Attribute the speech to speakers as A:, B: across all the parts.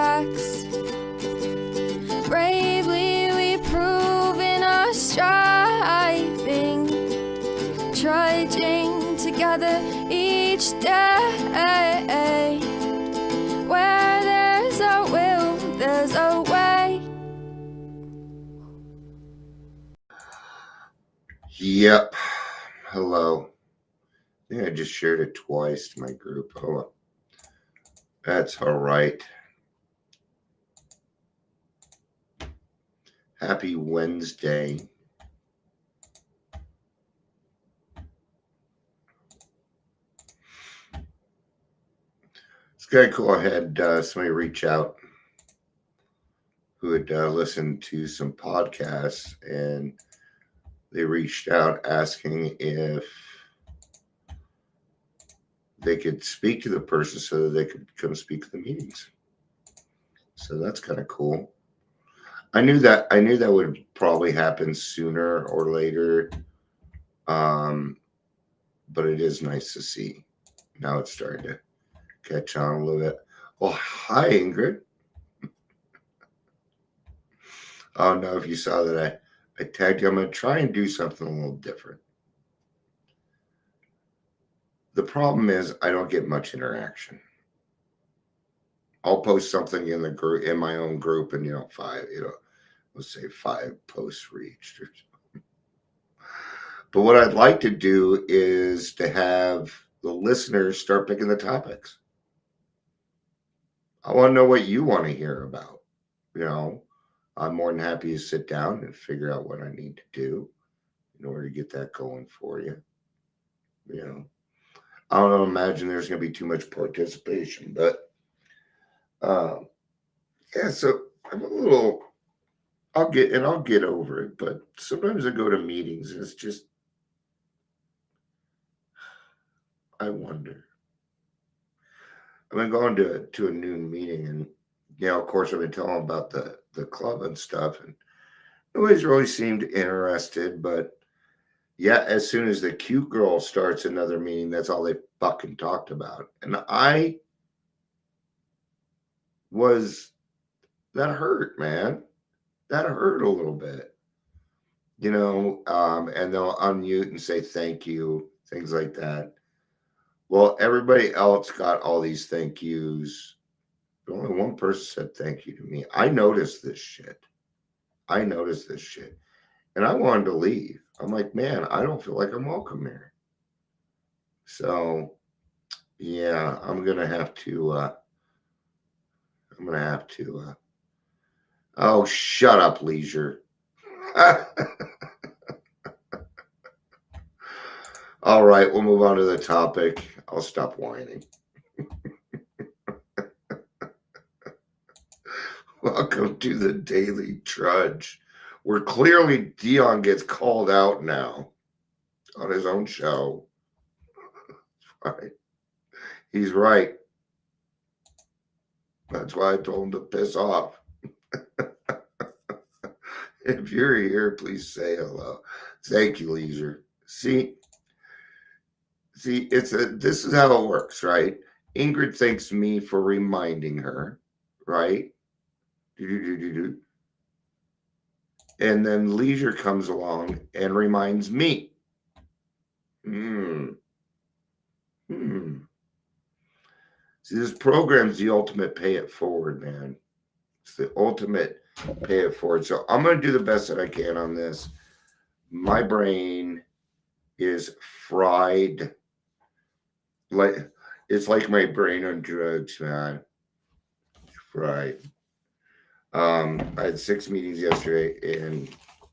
A: facts. Bravely we prove in our striving, trudging together each day. Where there's a will, there's a way.
B: Yep. Hello. I think I just shared it twice to my group. Oh, that's all right. Happy Wednesday. It's kind of cool. I had somebody reach out who had listened to some podcasts, and they reached out asking if they could speak to the person so that they could come speak to the meetings. So that's kind of cool. I knew that would probably happen sooner or later. But it is nice to see. Now it's starting to catch on a little bit. Well, hi, Ingrid. I don't know if you saw that I tagged you. I'm going to try and do something a little different. The problem is I don't get much interaction. I'll post something in the group, in my own group, and let's say 5 posts reached or something. But what I'd like to do is to have the listeners start picking the topics. I want to know what you want to hear about. I'm more than happy to sit down and figure out what I need to do in order to get that going for you. I don't imagine there's going to be too much participation, but yeah. So I'm a little. I'll get over it, but sometimes I go to meetings and it's just, I wonder. I've been going to a noon meeting, and of course I've been telling them about the club and stuff, and nobody's really seemed interested. But yeah, as soon as the cute girl starts another meeting, that's all they fucking talked about. And that hurt, man. That hurt a little bit. And they'll unmute and say thank you, things like that. Well, everybody else got all these thank yous. But only one person said thank you to me. I noticed this shit. And I wanted to leave. I'm like, man, I don't feel like I'm welcome here. So, yeah, I'm going to have to, oh, shut up, Leisure. All right, we'll move on to the topic. I'll stop whining. Welcome to the Daily Trudge, where clearly Dion gets called out now on his own show. Right. He's right. That's why I told him to piss off. If you're here, please say hello. Thank you, Leisure. See, this is how it works, right? Ingrid thanks me for reminding her, right? And then Leisure comes along and reminds me. See, this program's the ultimate pay it forward, man. It's the ultimate pay it forward. So I'm going to do the best that I can on this. My brain is fried. It's like my brain on drugs, man. Fried. I had 6 meetings yesterday, and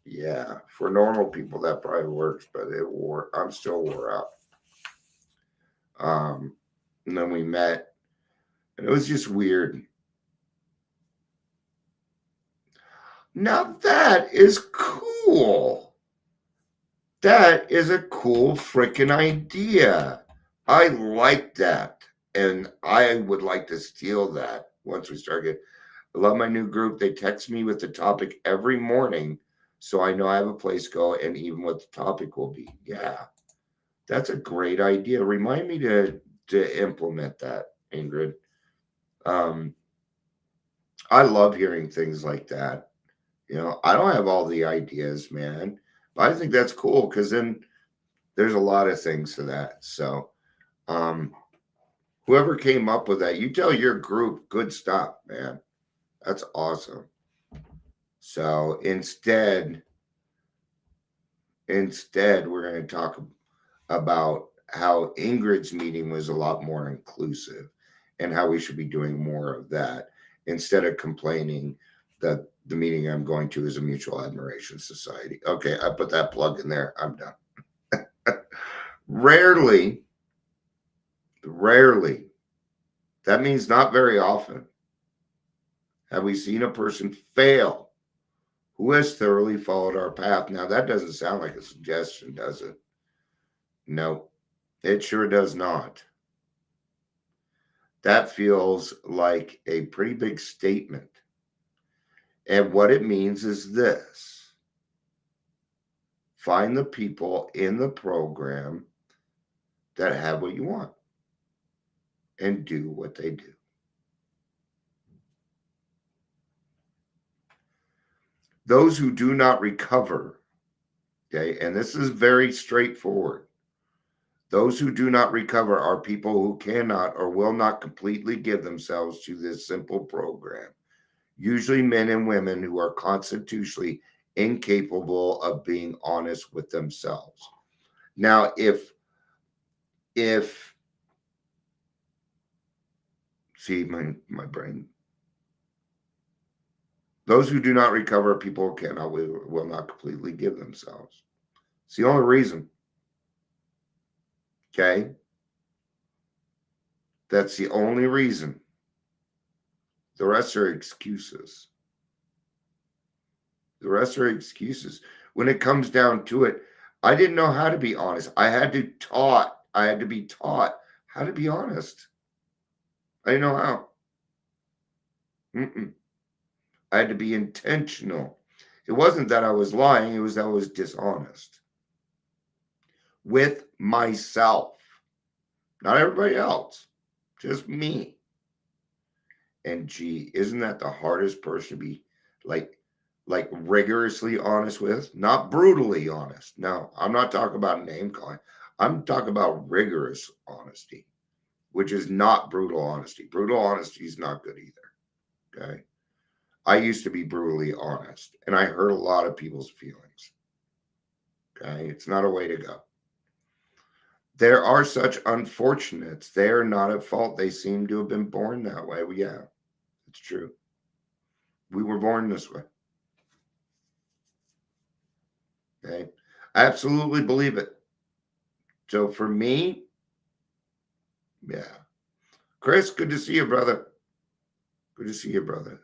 B: yeah, for normal people that probably works, but I'm still wore out. And then we met, and it was just weird. Now that is cool. That is a cool freaking idea. I like that. And I would like to steal that once we start getting. I love my new group. They text me with the topic every morning, so I know I have a place to go and even what the topic will be. Yeah, that's a great idea. Remind me to implement that, Ingrid. I love hearing things like that. I don't have all the ideas, man, but I think that's cool because then there's a lot of things to that. So, um, whoever came up with that, you tell your group, good stuff, man. That's awesome. So instead, we're going to talk about how Ingrid's meeting was a lot more inclusive and how we should be doing more of that instead of complaining that the meeting I'm going to is a mutual admiration society. Okay, I put that plug in there. I'm done. Rarely, that means not very often, have we seen a person fail who has thoroughly followed our path. Now, that doesn't sound like a suggestion, does it? No, it sure does not. That feels like a pretty big statement. And what it means is this: find the people in the program that have what you want and do what they do. Those who do not recover, okay, and this is very straightforward. Those who do not recover are people who cannot or will not completely give themselves to this simple program. Usually men and women who are constitutionally incapable of being honest with themselves. Now, if see my brain, those who do not recover are people who cannot will not completely give themselves. It's the only reason. Okay? That's the only reason. The rest are excuses. The rest are excuses. When it comes down to it, I didn't know how to be honest. I had to be taught how to be honest. I didn't know how. I had to be intentional. It wasn't that I was lying, it was that I was dishonest with myself. Not everybody else, just me. And gee, isn't that the hardest person to be like rigorously honest with? Not brutally honest. No, I'm not talking about name calling. I'm talking about rigorous honesty, which is not brutal honesty. Brutal honesty is not good either. Okay. I used to be brutally honest and I hurt a lot of people's feelings. Okay. It's not a way to go. There are such unfortunates. They are not at fault. They seem to have been born that way. Well, yeah, it's true. We were born this way. Okay. I absolutely believe it. So for me, yeah. Chris, good to see you, brother. Good to see you, brother.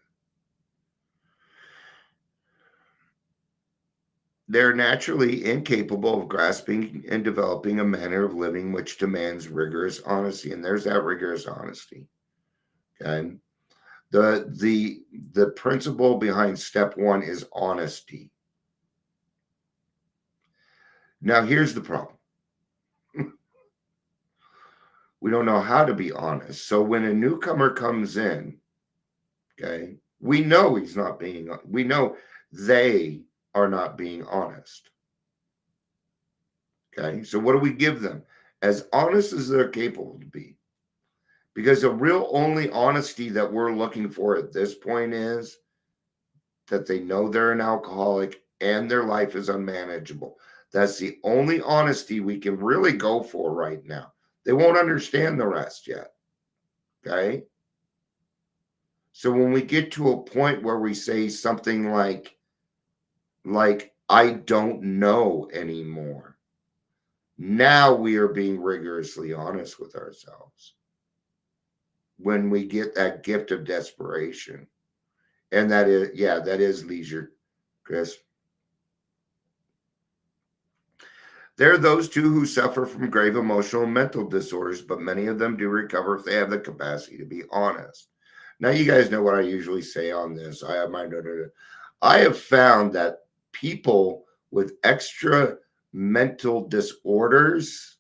B: They're naturally incapable of grasping and developing a manner of living which demands rigorous honesty. And there's that rigorous honesty. Okay. The principle behind step one is honesty. Now here's the problem. We don't know how to be honest. So when a newcomer comes in, okay, we know we know they are not being honest. Okay, so what do we give them? As honest as they're capable to be. Because the real only honesty that we're looking for at this point is that they know they're an alcoholic and their life is unmanageable. That's the only honesty we can really go for right now. They won't understand the rest yet. Okay. So when we get to a point where we say something like I don't know anymore, now we are being rigorously honest with ourselves. When we get that gift of desperation. And that is leisure, Chris. There are those too who suffer from grave emotional and mental disorders, but many of them do recover if they have the capacity to be honest. Now, you guys know what I usually say on this. I have found that people with extra mental disorders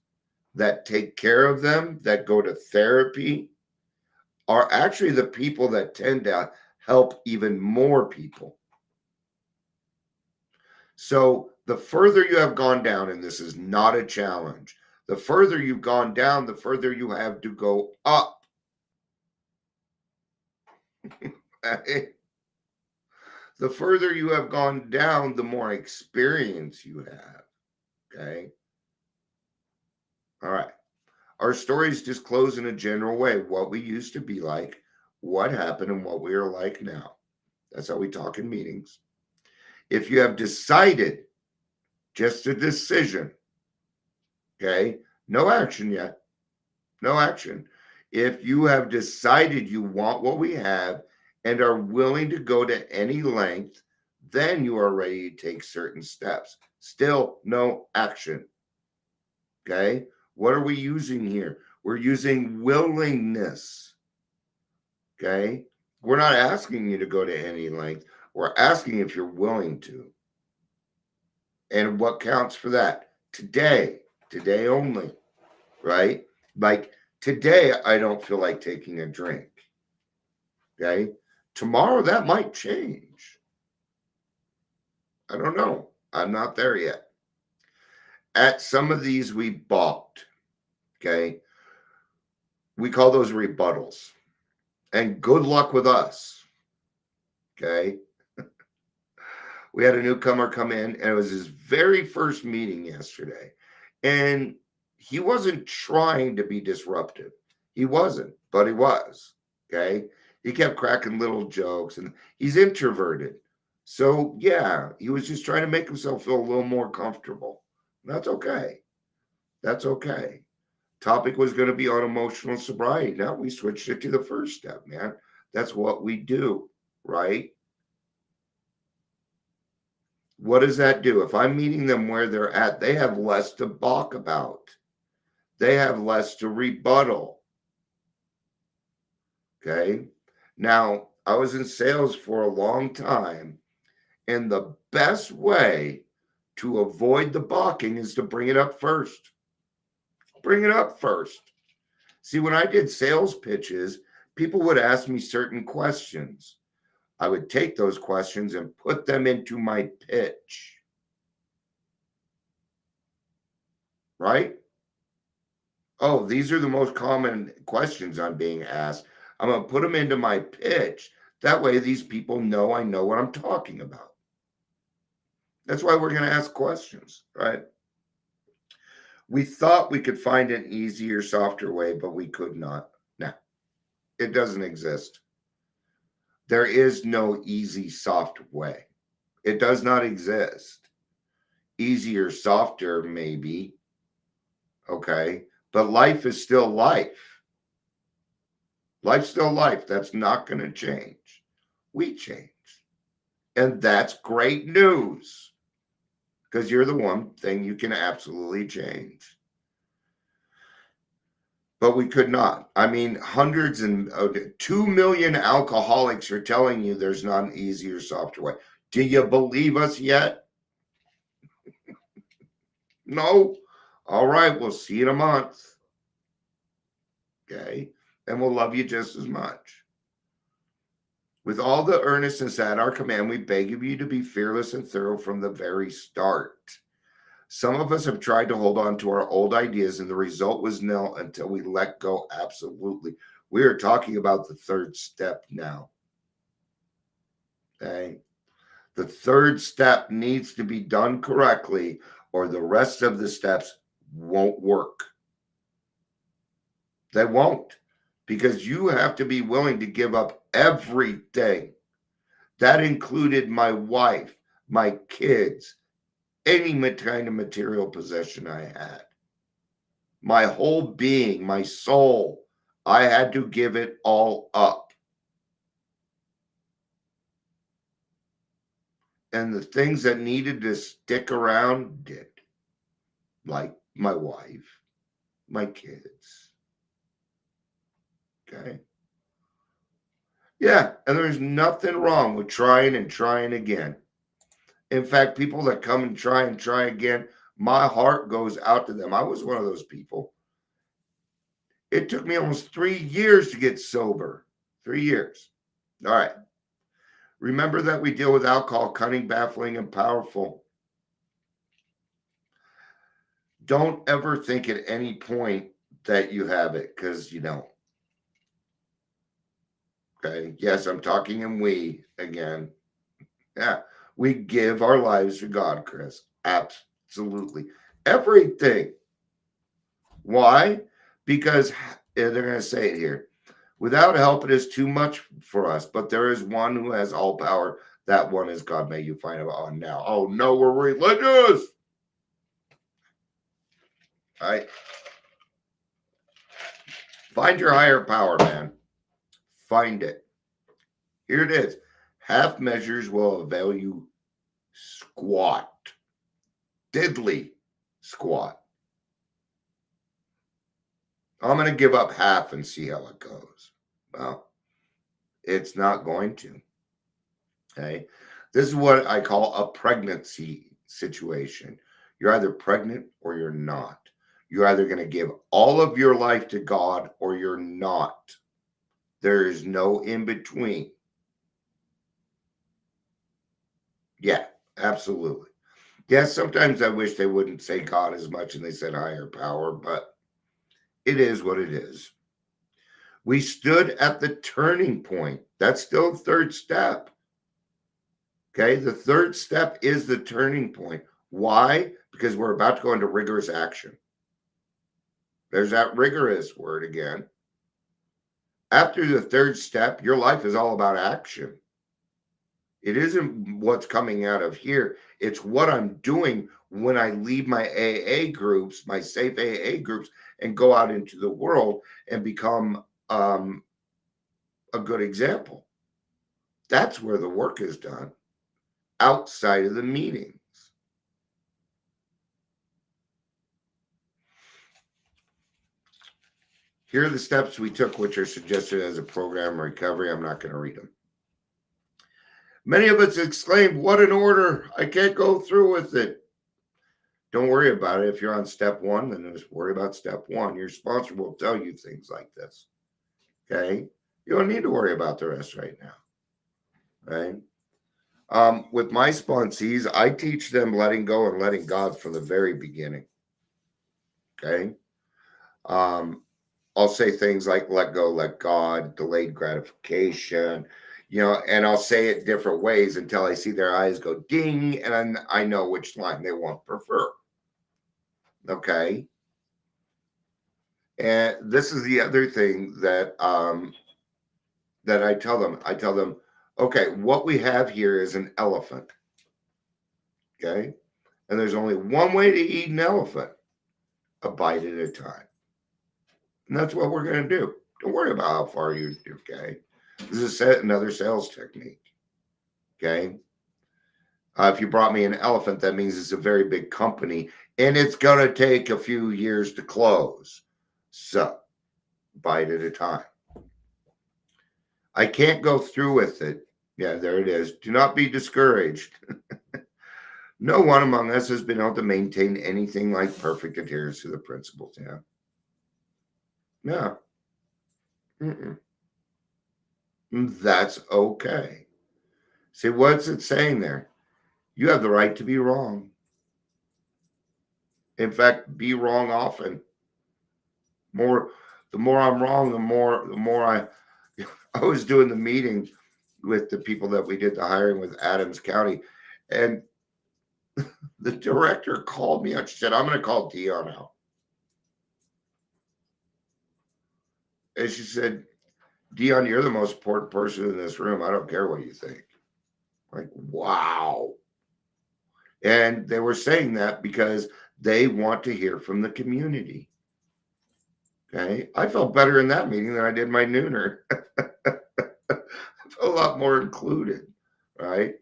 B: that take care of them, that go to therapy, are actually the people that tend to help even more people. So the further you have gone down, and this is not a challenge, the further you've gone down, the further you have to go up. The further you have gone down, the more experience you have. Okay. All right. Our stories disclose in a general way what we used to be like, what happened, and what we are like now. That's how we talk in meetings. If you have decided, just a decision, okay, no action yet, no action. If you have decided you want what we have and are willing to go to any length, then you are ready to take certain steps. Still no action. Okay. What are we using here? We're using willingness. Okay. We're not asking you to go to any length. We're asking if you're willing to. And what counts for that? Today only, right? Like today, I don't feel like taking a drink. Okay. Tomorrow, that might change. I don't know. I'm not there yet. At some of these, we balked. Okay. We call those rebuttals. And good luck with us. Okay. We had a newcomer come in, and it was his very first meeting yesterday. And he wasn't trying to be disruptive. He wasn't, but he was. Okay. He kept cracking little jokes, and he's introverted. So, yeah, he was just trying to make himself feel a little more comfortable. That's okay. That's okay. Topic was going to be on emotional sobriety. Now we switched it to the first step, man. That's what we do, right? What does that do? If I'm meeting them where they're at, they have less to balk about. They have less to rebuttal. Okay. Now, I was in sales for a long time, and the best way to avoid the balking is to bring it up first. Bring it up first. See, when I did sales pitches, people would ask me certain questions. I would take those questions and put them into my pitch. Right? Oh, these are the most common questions I'm being asked. I'm going to put them into my pitch. That way, these people know I know what I'm talking about. That's why we're going to ask questions, right? We thought we could find an easier, softer way, but we could not. No, it doesn't exist. There is no easy, soft way. It does not exist. Easier, softer, maybe. Okay. But life is still life. Life's still life. That's not going to change. We change. And that's great news. Because you're the one thing you can absolutely change. But we could not. I mean, hundreds and 2 million alcoholics are telling you there's not an easier, softer way. Do you believe us yet? No? All right, we'll see you in a month. Okay? And we'll love you just as much. With all the earnestness at our command, we beg of you to be fearless and thorough from the very start. Some of us have tried to hold on to our old ideas, and the result was nil until we let go absolutely. We are talking about the third step now. Okay? The third step needs to be done correctly, or the rest of the steps won't work. They won't, because you have to be willing to give up everything. That included my wife, my kids, any kind of material possession I had. My whole being, my soul, I had to give it all up. And the things that needed to stick around did, like my wife, my kids. Okay. Yeah, and there's nothing wrong with trying and trying again. In fact, people that come and try again, my heart goes out to them. I was one of those people. It took me almost 3 years to get sober. 3 years. All right. Remember that we deal with alcohol, cunning, baffling, and powerful. Don't ever think at any point that you have it, because you don't. Okay. Yes, I'm talking in we again. Yeah. We give our lives to God, Chris. Absolutely. Everything. Why? Because they're going to say it here. Without help, it is too much for us, but there is one who has all power. That one is God. May you find it on now. Oh, no, we're religious. All right. Find your higher power, man. Find it. Here it is. Half measures will avail you squat. Diddly squat. I'm going to give up half and see how it goes. Well, it's not going to. Okay. This is what I call a pregnancy situation. You're either pregnant or you're not. You're either going to give all of your life to God or you're not. There is no in between. Yeah, absolutely. Yes, sometimes I wish they wouldn't say God as much and they said higher power, but it is what it is. We stood at the turning point. That's still the third step. Okay, the third step is the turning point. Why? Because we're about to go into rigorous action. There's that rigorous word again. After the third step, your life is all about action. It isn't what's coming out of here. It's what I'm doing when I leave my AA groups, my safe AA groups, and go out into the world and become a good example. That's where the work is done, outside of the meetings. Here are the steps we took, which are suggested as a program recovery. I'm not going to read them. Many of us exclaimed, "What an order! I can't go through with it." Don't worry about it. If you're on step one, then just worry about step one. Your sponsor will tell you things like this. Okay? You don't need to worry about the rest right now. Right? With my sponsees, I teach them letting go and letting God from the very beginning. Okay? I'll say things like let go, let God, delayed gratification, and I'll say it different ways until I see their eyes go ding, and I know which line they want prefer. Okay. And this is the other thing that that I tell them. I tell them, okay, what we have here is an elephant. Okay. And there's only one way to eat an elephant, a bite at a time. And that's what we're going to do. Don't worry about how far you do. Okay. This is another sales technique. Okay. If you brought me an elephant, that means it's a very big company and it's going to take a few years to close. So, bite at a time. I can't go through with it. Yeah, there it is. Do not be discouraged. No one among us has been able to maintain anything like perfect adherence to the principles. Yeah. Yeah. Mm-mm. That's okay. See, what's it saying there? You have the right to be wrong. In fact, be wrong often. The more I'm wrong, the more I was doing the meeting with the people that we did the hiring with Adams County, and the director called me out. She said, "I'm going to call Dion out," and she said, "Dion, you're the most important person in this room. I don't care what you think." Like, wow. And they were saying that because they want to hear from the community. Okay. I felt better in that meeting than I did my nooner. I felt a lot more included. Right.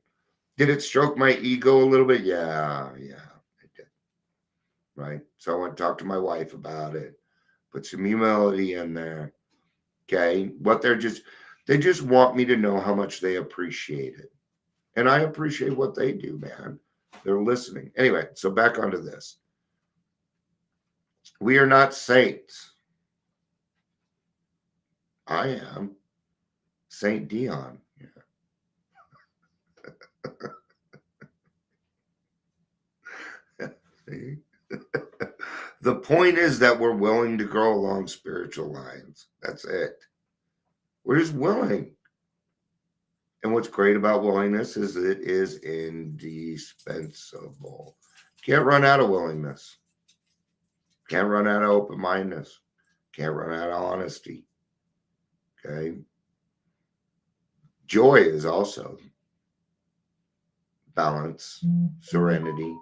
B: Did it stroke my ego a little bit? Yeah. It did. Right. So I went to talk to my wife about it, put some humility in there. Okay. They just want me to know how much they appreciate it. And I appreciate what they do, man. They're listening. Anyway, so back onto this. We are not saints. I am Saint Dion. Yeah. See? The point is that we're willing to grow along spiritual lines. That's it. We're just willing. And what's great about willingness is it is indispensable. Can't run out of willingness. Can't run out of open-mindedness. Can't run out of honesty. Okay. Joy is also balance, serenity.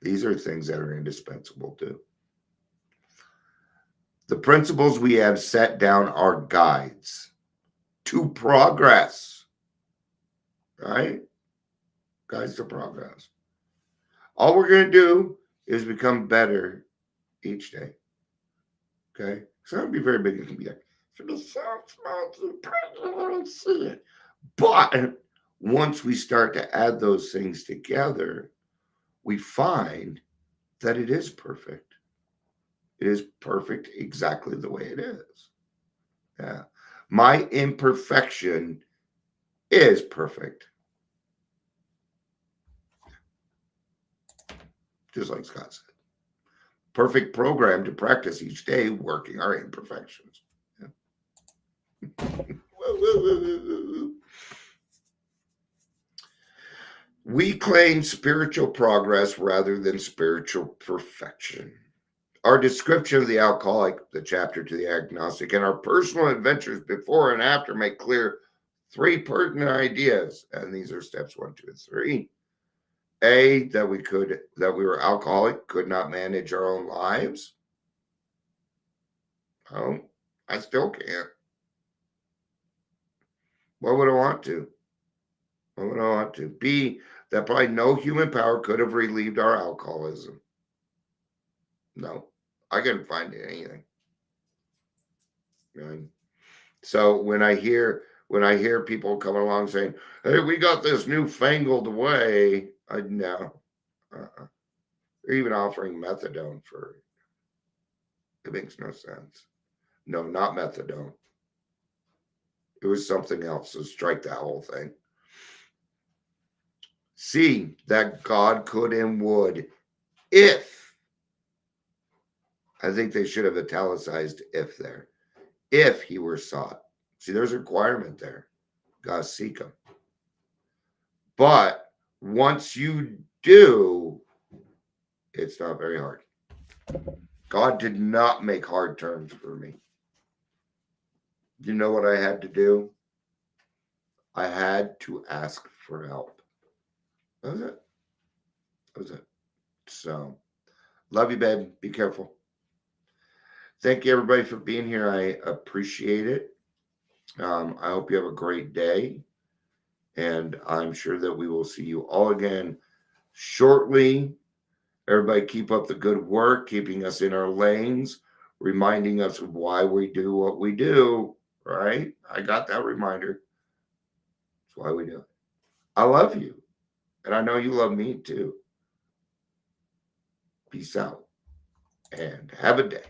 B: These are things that are indispensable too. The principles we have set down are guides to progress, right? Guides to progress. All we're going to do is become better each day. Okay? So that'd be very big. It can be like, it be so small, you don't see it. But once we start to add those things together, we find that it is perfect. It is perfect exactly the way it is. Yeah. My imperfection is perfect. Just like Scott said. Perfect program to practice each day, working our imperfections. Yeah. We claim spiritual progress rather than spiritual perfection. Our description of the alcoholic, the chapter to the agnostic, and our personal adventures before and after make clear three pertinent ideas. And these are steps 1, 2, and 3. A, that we were alcoholic, could not manage our own lives. Oh, I still can't. Why would I want to? Why would I want to? B, that probably no human power could have relieved our alcoholism. No, I couldn't find anything. Right? So when I hear people coming along saying, "Hey, we got this newfangled way," no. They're even offering methadone for it. It makes no sense. No, not methadone. It was something else. So strike that whole thing. C, that God could and would, if, I think they should have italicized if there, if he were sought. See, there's a requirement there. God seek him. But once you do, it's not very hard. God did not make hard terms for me. You know what I had to do? I had to ask for help. That was it. That was it. So, love you, babe. Be careful. Thank you, everybody, for being here. I appreciate it. I hope you have a great day. And I'm sure that we will see you all again shortly. Everybody keep up the good work, keeping us in our lanes, reminding us of why we do what we do, right? I got that reminder. That's why we do it. I love you. And I know you love me too. Peace out and have a day.